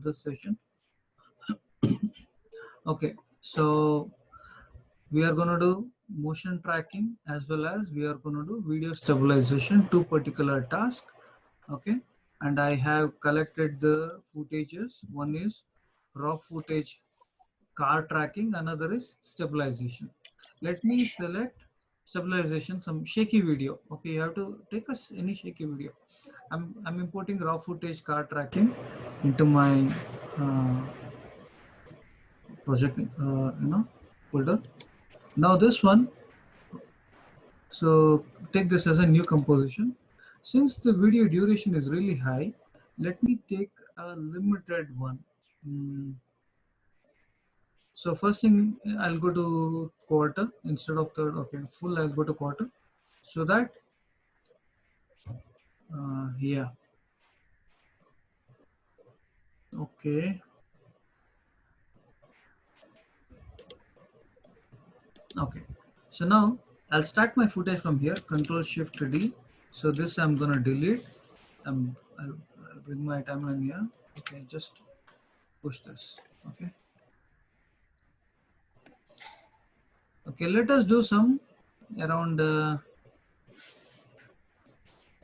the session. Okay, so we are going to do motion tracking as well as we are going to do video stabilization, two particular tasks. Okay, and I have collected the footages. One is raw footage car tracking, another is stabilization. Let me select stabilization, some shaky video. Okay, you have to take us any shaky video. I'm importing raw footage car tracking into my project folder. Now this one, so take this as a new composition. Since the video duration is really high, let me take a limited one. So first thing, I'll go to quarter instead of third. Okay, full, I'll go to quarter, so that yeah. Okay. Okay, so now I'll start my footage from here, Control Shift D. So this I'm gonna delete. I'll bring my timeline here. Okay, just push this. Okay. Okay, let us do some around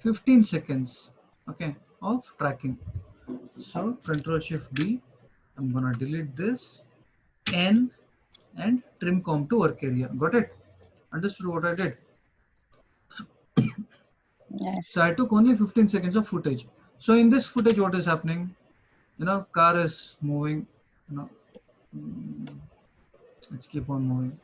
15 seconds. Okay, of tracking. So Control Shift D. I'm gonna delete this N and trim comp to work area. Got it? Understood what I did? Yes. So I took only 15 seconds of footage. So in this footage, what is happening? You know, car is moving. You know, let's keep on moving.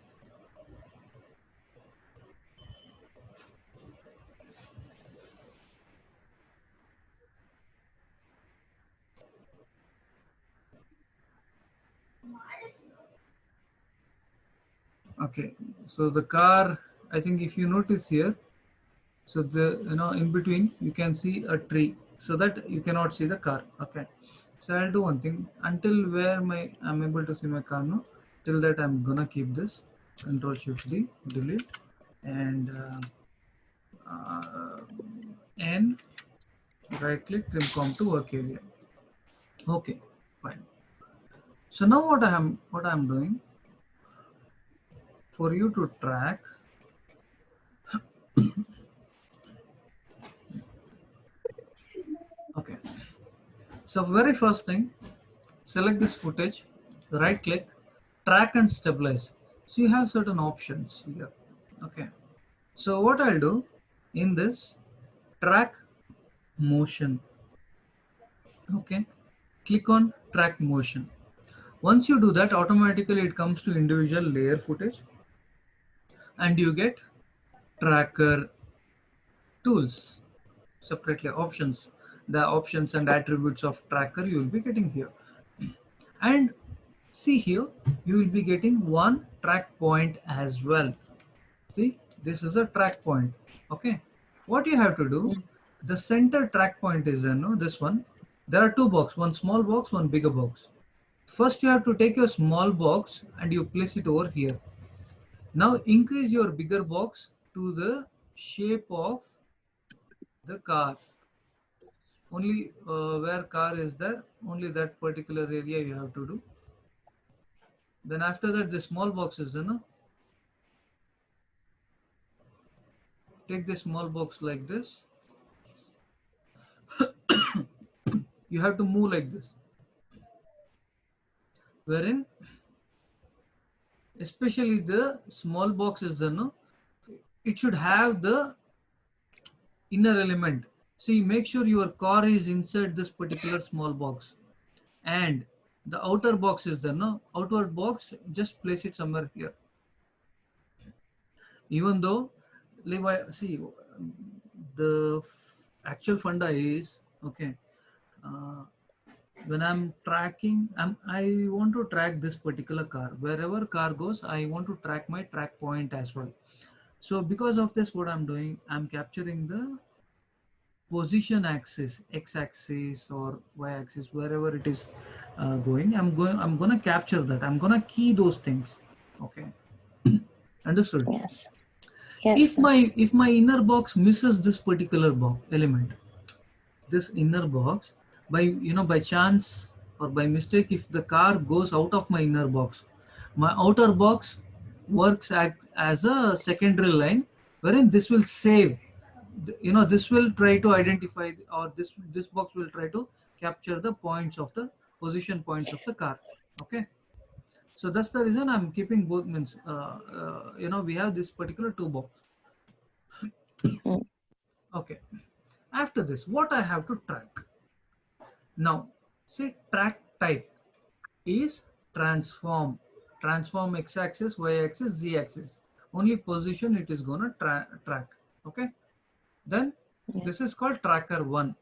Okay, so the car, I think if you notice here, so the, in between you can see a tree, so that you cannot see the car. Okay, so I'll do one thing until where I'm able to see my car now. Till that I'm gonna keep this Control Shift D, delete, and N, right click, trim comp to work area. Okay, fine. So now what I'm doing for you to track. Okay, so very first thing, select this footage, right click, track and stabilize. So you have certain options here. Okay, so what I'll do in this, track motion. Okay, click on track motion. Once you do that, automatically it comes to individual layer footage and you get tracker tools separately, options. The options and attributes of tracker you will be getting here. And see here, you will be getting one track point as well. See, this is a track point. Okay, what you have to do, the center track point is this one. There are two boxes, one small box, one bigger box. First you have to take your small box and you place it over here. Now increase your bigger box to the shape of the car. Only where car is there, only that particular area you have to do. Then after that, the small box is done. Take the small box like this. You have to move like this. Wherein, especially the small box is done, it should have the inner element. See, make sure your car is inside this particular small box. And the outer box is there, no? Outward box, just place it somewhere here. Even though, see, the actual funda is, okay, when I'm tracking, I want to track this particular car. Wherever car goes, I want to track my track point as well. So because of this, what I'm doing, I'm capturing the position axis, x-axis or y-axis, wherever it is going. I'm gonna capture that. I'm gonna key those things. Okay, understood? Yes. Yes. If my inner box misses this particular box element, this inner box, by chance or by mistake, if the car goes out of my inner box, my outer box works as a secondary line, wherein this will save. This will try to identify, or this box will try to capture the points of the position points of the car. Okay, so that's the reason I'm keeping both. Means we have this particular two box. Mm. Okay, after this, what I have to track now? See, track type is transform x-axis, y-axis, z-axis. Only position it is gonna track. Okay, then Yeah. this is called tracker 1.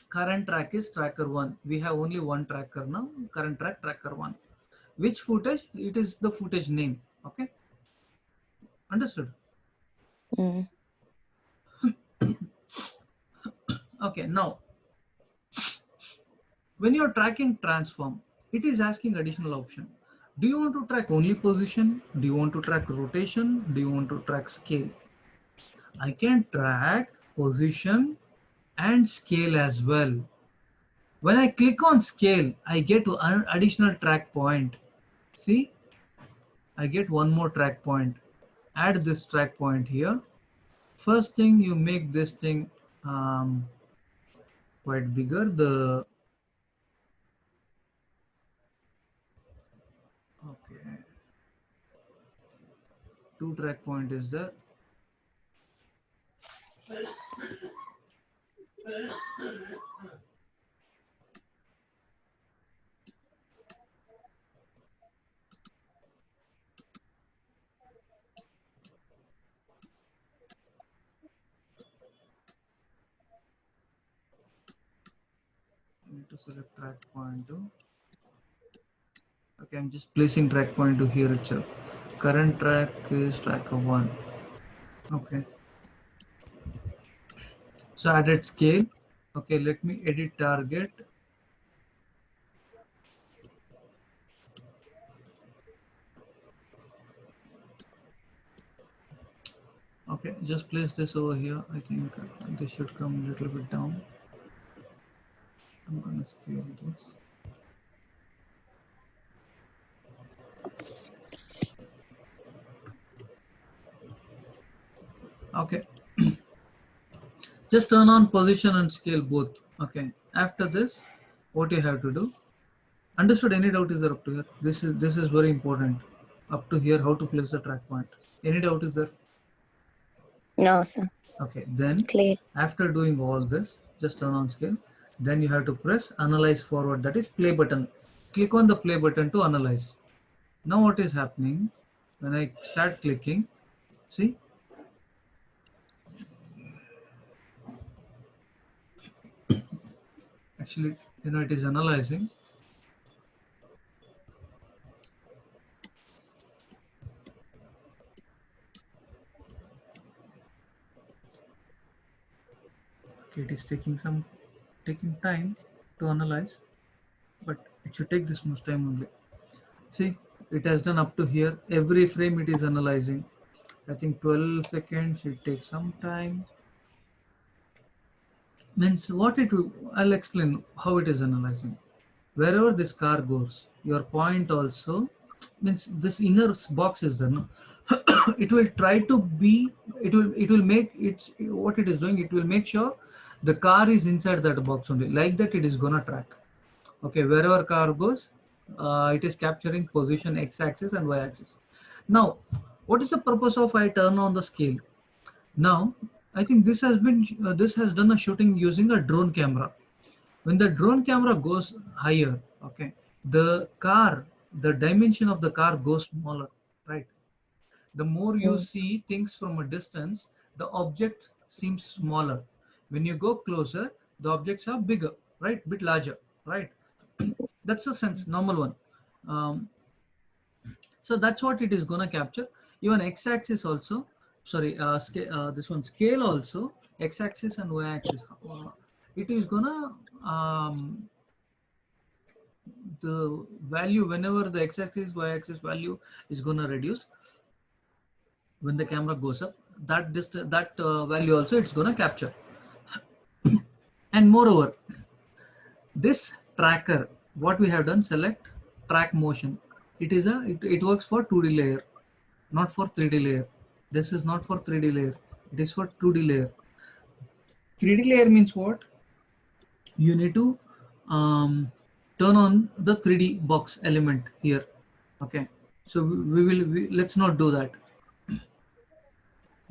Current track is tracker 1. We have only one tracker now. Current track, tracker 1. Which footage? It is the footage name. Okay, understood? Mm. Okay, now when you're tracking transform, it is asking additional option. Do you want to track only position? Do you want to track rotation? Do you want to track scale? I can track position and scale as well. When I click on scale, I get to an additional track point. See, I get one more track point. Add this track point here. First thing, you make this thing quite bigger. The okay, two track point is there. I need to select track point to. Okay, I'm just placing track point to here itself. Current track is tracker 1. Okay. So added scale. Okay, let me edit target. Okay, just place this over here. I think this should come a little bit down. I'm gonna scale this. Okay. Just turn on position and scale both. Okay. After this, what you have to do? Understood? Any doubt is there up to here? This is very important. Up to here, how to place the track point. Any doubt is there? No, sir. Okay. It's Then clear. after doing all this, just turn on scale. Then you have to press analyze forward. That is play button. Click on the play button to analyze. Now what is happening? When I start clicking, see, actually, it is analyzing. Okay, it is taking time to analyze, but it should take this much time only. See, it has done up to here. Every frame it is analyzing. I think 12 seconds. It takes some time. Means what it will, I'll explain how it is analyzing. Wherever this car goes, your point also means this inner box is there. No? It will try to be. It will make it's what it is doing. It will make sure the car is inside that box only. Like that, it is gonna track. Okay, wherever car goes, it is capturing position x-axis and y-axis. Now, what is the purpose of I turn on the scale? Now, I think this has done a shooting using a drone camera. When the drone camera goes higher, okay, the dimension of the car goes smaller, right? The more you Mm. see things from a distance, the object seems smaller. When you go closer, the objects are bigger, right? Bit larger, right? That's a sense, normal one. Um, so that's what it is gonna capture. Even x-axis also, sorry, this one scale also, x-axis and y-axis. It is gonna the value whenever the x-axis y-axis value is gonna reduce when the camera goes up. That value also it's gonna capture. And moreover, this tracker what we have done, select track motion. It works for 2D layer, not for 3D layer. This is not for 3D layer. It is for 2D layer. 3D layer means what? You need to turn on the 3D box element here. Okay, so let's not do that.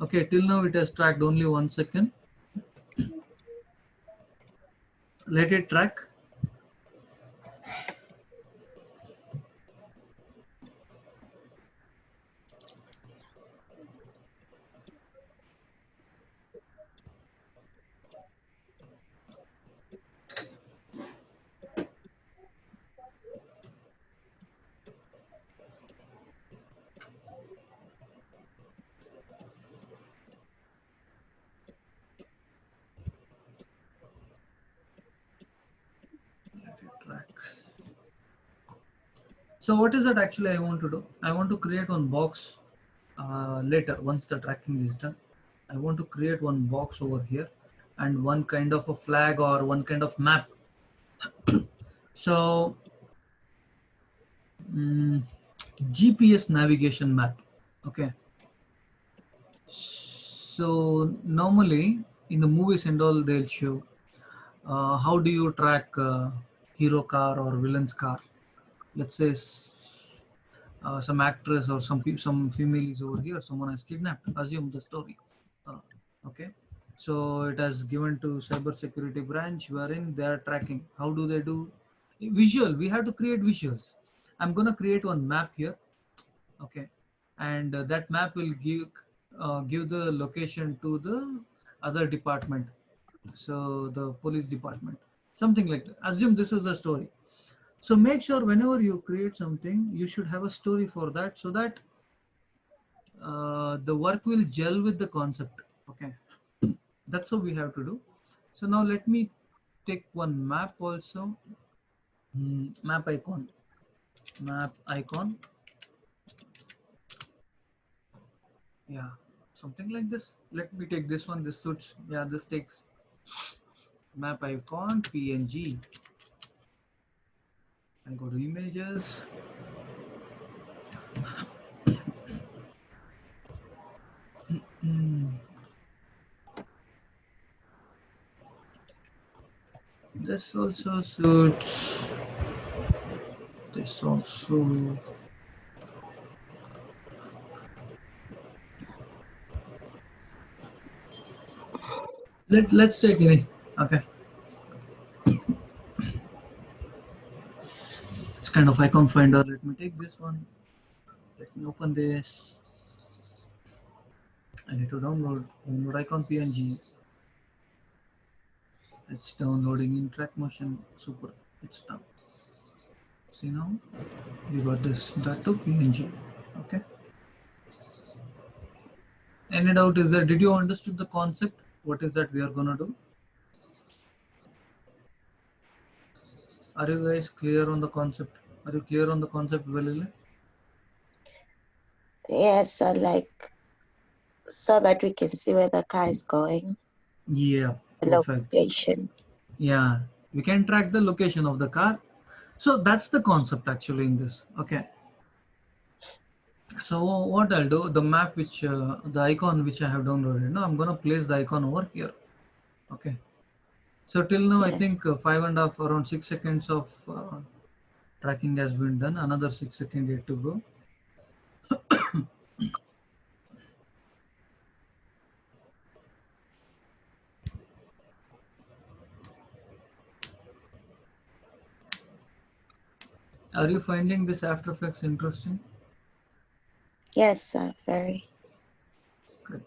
Okay, till now it has tracked only 1 second. Let it track. Let it track. So what is that actually I want to do? I want to create one box later once the tracking is done. I want to create one box over here and one kind of a flag or one kind of map. So GPS navigation map. Okay. So normally in the movies and all they'll show how do you track hero car or villain's car. Let's say some actress or some female is over here, someone has kidnapped, assume the story. Okay, so it has given to cyber security branch wherein they are tracking. How do they do? Visual, we have to create visuals. I'm going to create one map here. Okay, and that map will give the location to the other department, so the police department, something like that. Assume this is the story. So make sure whenever you create something, you should have a story for that, so that the work will gel with the concept. Okay, that's how we have to do. So now let me take one map also. Map icon, map icon. Yeah, something like this. Let me take this one. This suits. Yeah, this takes map icon PNG. I'll go to images. This also suits. This also. Let's take any. Okay. It's kind of icon finder. Let me take this one. Let me open this. I need to download icon PNG. It's downloading in track motion. Super. It's done. See now, we got this. That to PNG. Okay. Any doubt is that? Did you understood the concept? What is that we are gonna do? Are you guys clear on the concept? Are you clear on the concept, Valile? Yes, so like so that we can see where the car is going, Yeah, the perfect. location. Yeah, we can track the location of the car. So that's the concept actually in this. Okay. So what I'll do, the map which, the icon which I have downloaded, now I'm gonna place the icon over here. Okay. So till now, I Yes. think 5.5, around 6 seconds of tracking has been done. Another 6 seconds yet to go. Are you finding this After Effects interesting? Yes, sir, very. Good.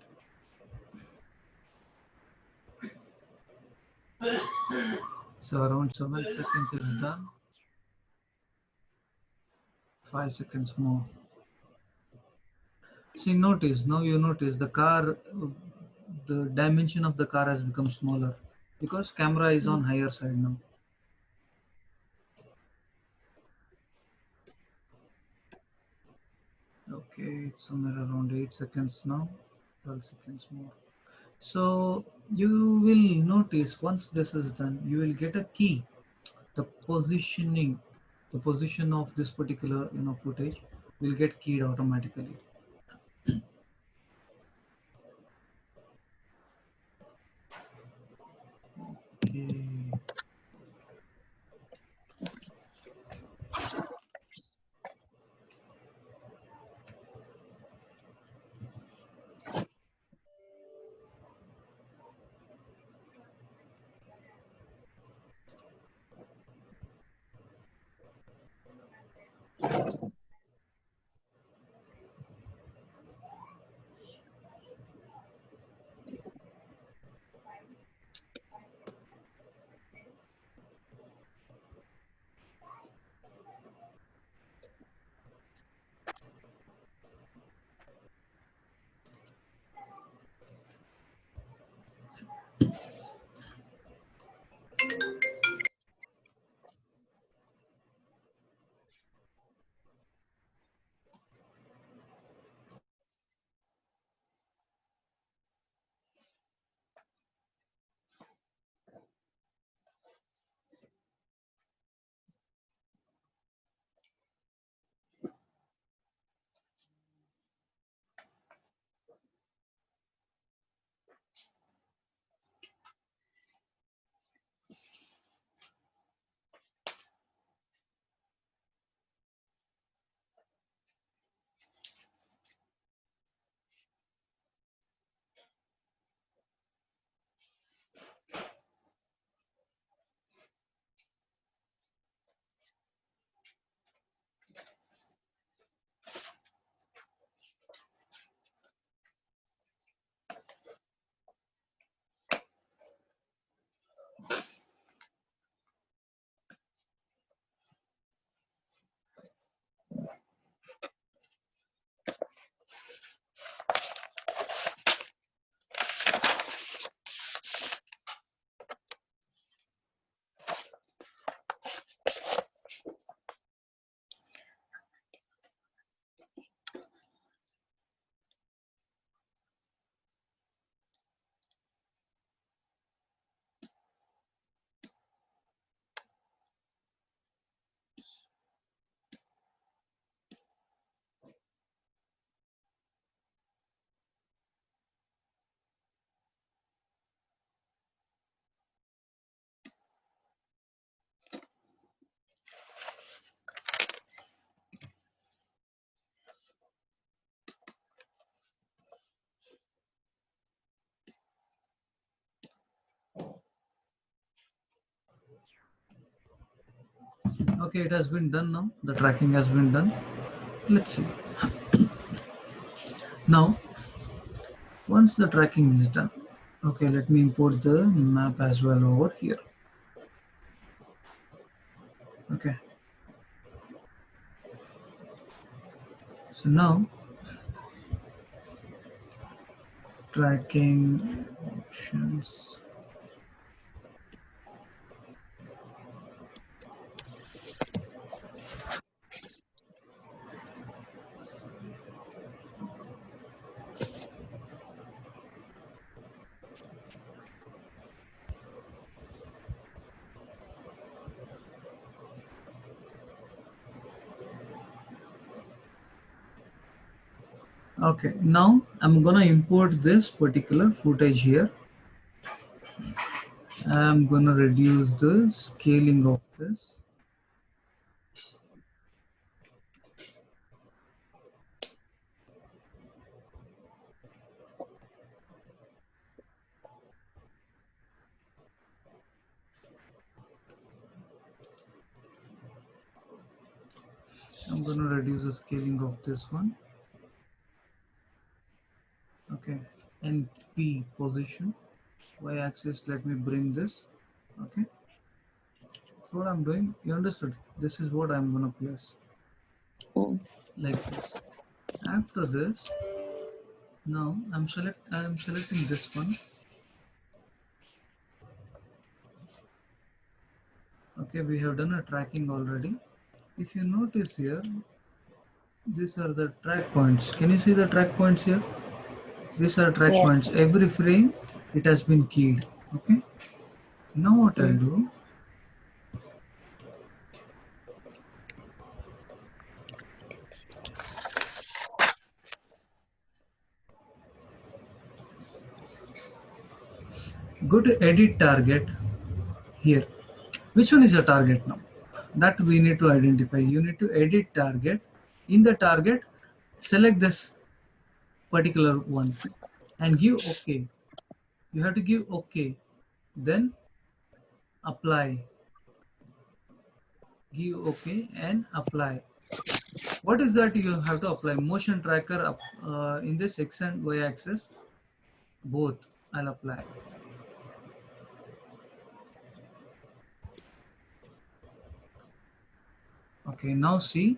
So around 7 seconds is done. 5 seconds more. See, notice, now you notice the car, the dimension of the car has become smaller because camera is on higher side now. Okay, it's somewhere around 8 seconds now, 12 seconds more. So you will notice once this is done, you will get a key. the position of this particular footage will get keyed automatically. Okay. Okay, it has been done now. The tracking has been done. Let's see. Now, once the tracking is done, okay, let me import the map as well over here. Okay. So now, tracking options. Okay, now I'm gonna import this particular footage here. I'm gonna reduce the scaling of this. I'm gonna reduce the scaling of this one. Okay, NP position, y-axis, let me bring this. Okay, that's what I'm doing. You understood? This is what I'm gonna place like this. After this, now I'm selecting this one. Okay, we have done a tracking already. If you notice here, these are the track points. Can you see the track points here? These are track points. Yes. Every frame, it has been keyed. Okay. Now what I'll do, go to edit target here. Which one is the target now? That we need to identify. You need to edit target. In the target, select this particular one and give OK. You have to give OK. Then apply. Give OK and apply. What is that you have to apply? Motion tracker up, in this X and Y axis. Both I'll apply. Okay, now see.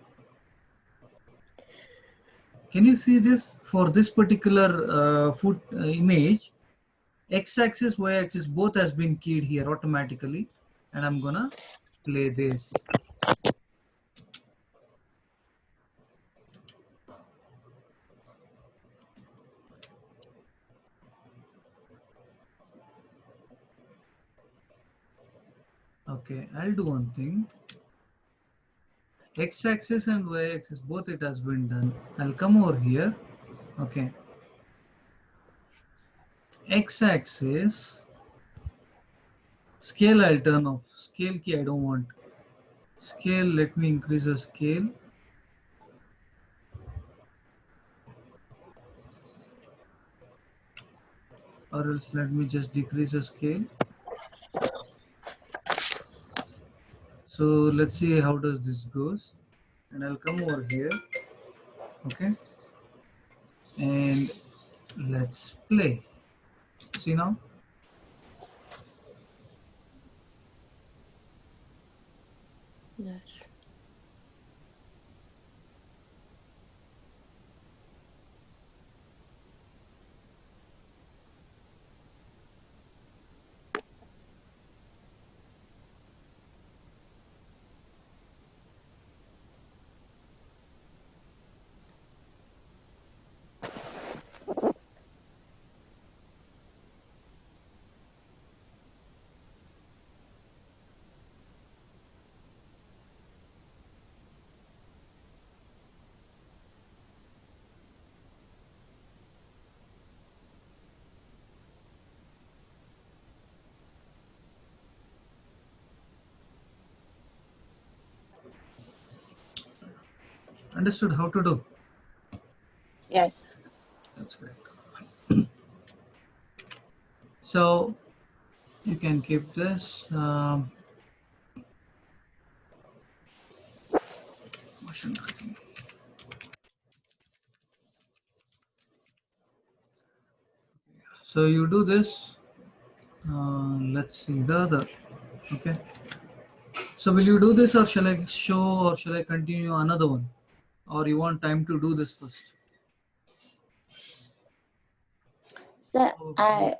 Can you see this? For this particular foot image, X-axis, Y-axis both has been keyed here automatically, and I'm gonna play this. Okay, I'll do one thing. X-axis and Y-axis both it has been done. I'll come over here. Okay. X-axis scale I'll turn off. Scale key I don't want. Scale, let me increase the scale. Or else let me just decrease the scale. So let's see how does this goes. And I'll come over here. Okay. And let's play. See now? Yes. Understood how to do? Yes. That's great. So you can keep this. Motion tracking. So you do this. Let's see the other. Okay. So will you do this, or shall I show, or shall I continue another one? Or you want time to do this first? So Okay.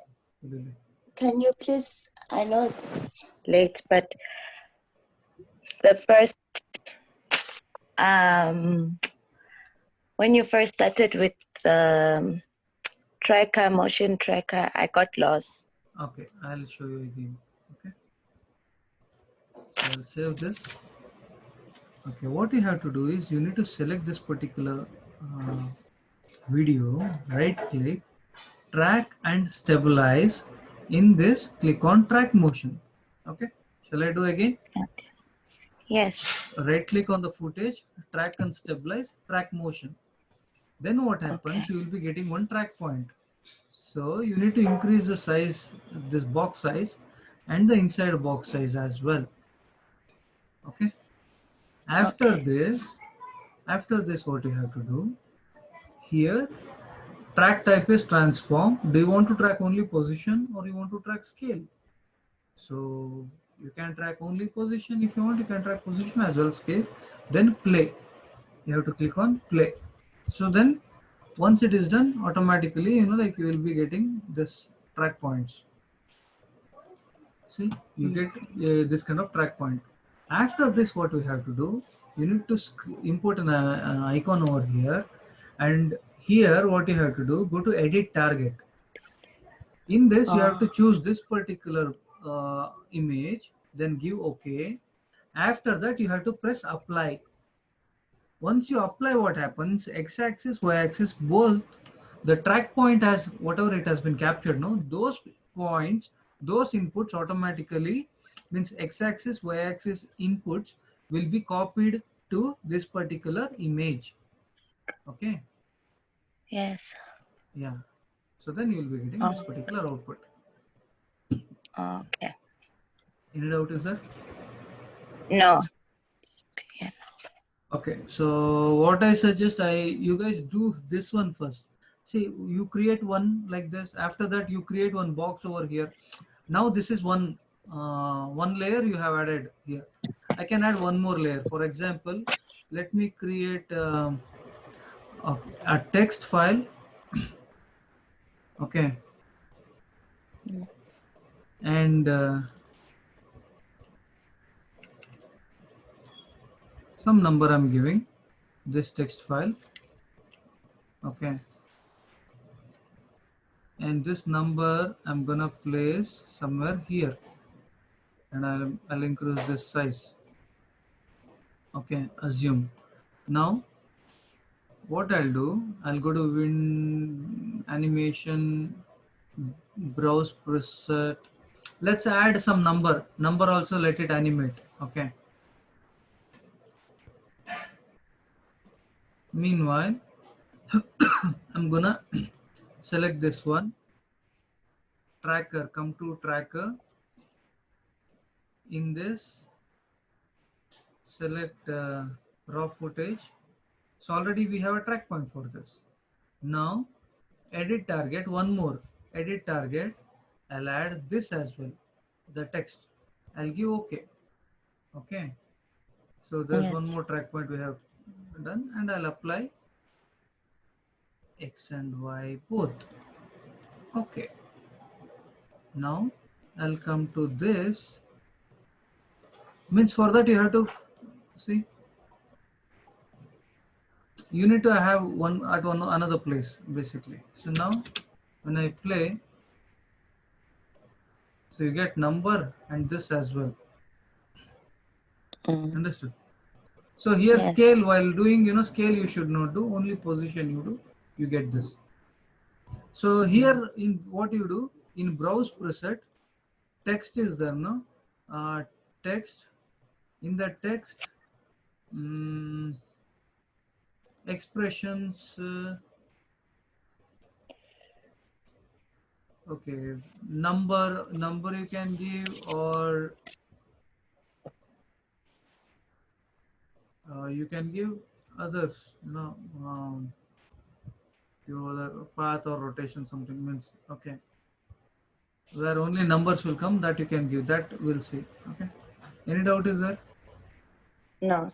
can you please, I know it's late, but the first, when you first started with the tracker, motion tracker, I got lost. Okay, I'll show you again. Okay. So I'll save this. Okay, what you have to do is you need to select this particular video, right click, track and stabilize. In this, click on track motion. Okay, shall I do again? Okay. Yes. Right click on the footage, track and stabilize, track motion. Then what happens? Okay. You will be getting one track point. So you need to increase the size, this box size, and the inside box size as well. Okay. After this, what you have to do here, track type is transform. Do you want to track only position, or you want to track scale? So you can track only position. If you want, you can track position as well scale. Then play. You have to click on play. So then once it is done, automatically, you will be getting this track points. See, you get this kind of track point. After this, what we have to do, you need to import an icon over here, and here what you have to do, go to edit target. In this, you have to choose this particular image, then give OK. After that, you have to press apply. Once you apply, what happens, x-axis, y-axis, both the track point has whatever it has been captured, no, those points Those inputs automatically means x-axis, y-axis inputs will be copied to this particular image. Okay. Yes. Yeah. So then you will be getting this particular output. Okay. Any doubt is there? No. It's clear. Okay. So what I suggest, you guys do this one first. See, you create one like this. After that, you create one box over here. Now this is one layer you have added here. I can add one more layer. For example, let me create a text file. Okay. And some number I'm giving this text file. Okay. And this number I'm gonna place somewhere here, and I'll increase this size. Okay, assume. Now what I'll do, I'll go to Win Animation, Browse Preset. Let's add some number also, let it animate. Okay. Meanwhile, I'm gonna select this one, tracker, come to tracker. In this, select raw footage. So already we have a track point for this. Now edit target, one more, edit target. I'll add this as well, the text. I'll give OK. Okay. So there's one Yes. more track point we have done, and I'll apply X and Y both. Okay. Now I'll come to this. Means for that you have to see, you need to have one at one another place basically. So now when I play, so you get number and this as well. Understood? So here Yes. scale, while doing scale you should not do, only position you do, you get this. So here in what you do in browse preset, text is there, no? Text, in the text, expressions, okay, number you can give, or you can give others, your other path or rotation, something means, okay, where only numbers will come, that you can give, that we'll see. Okay, any doubt is there? No.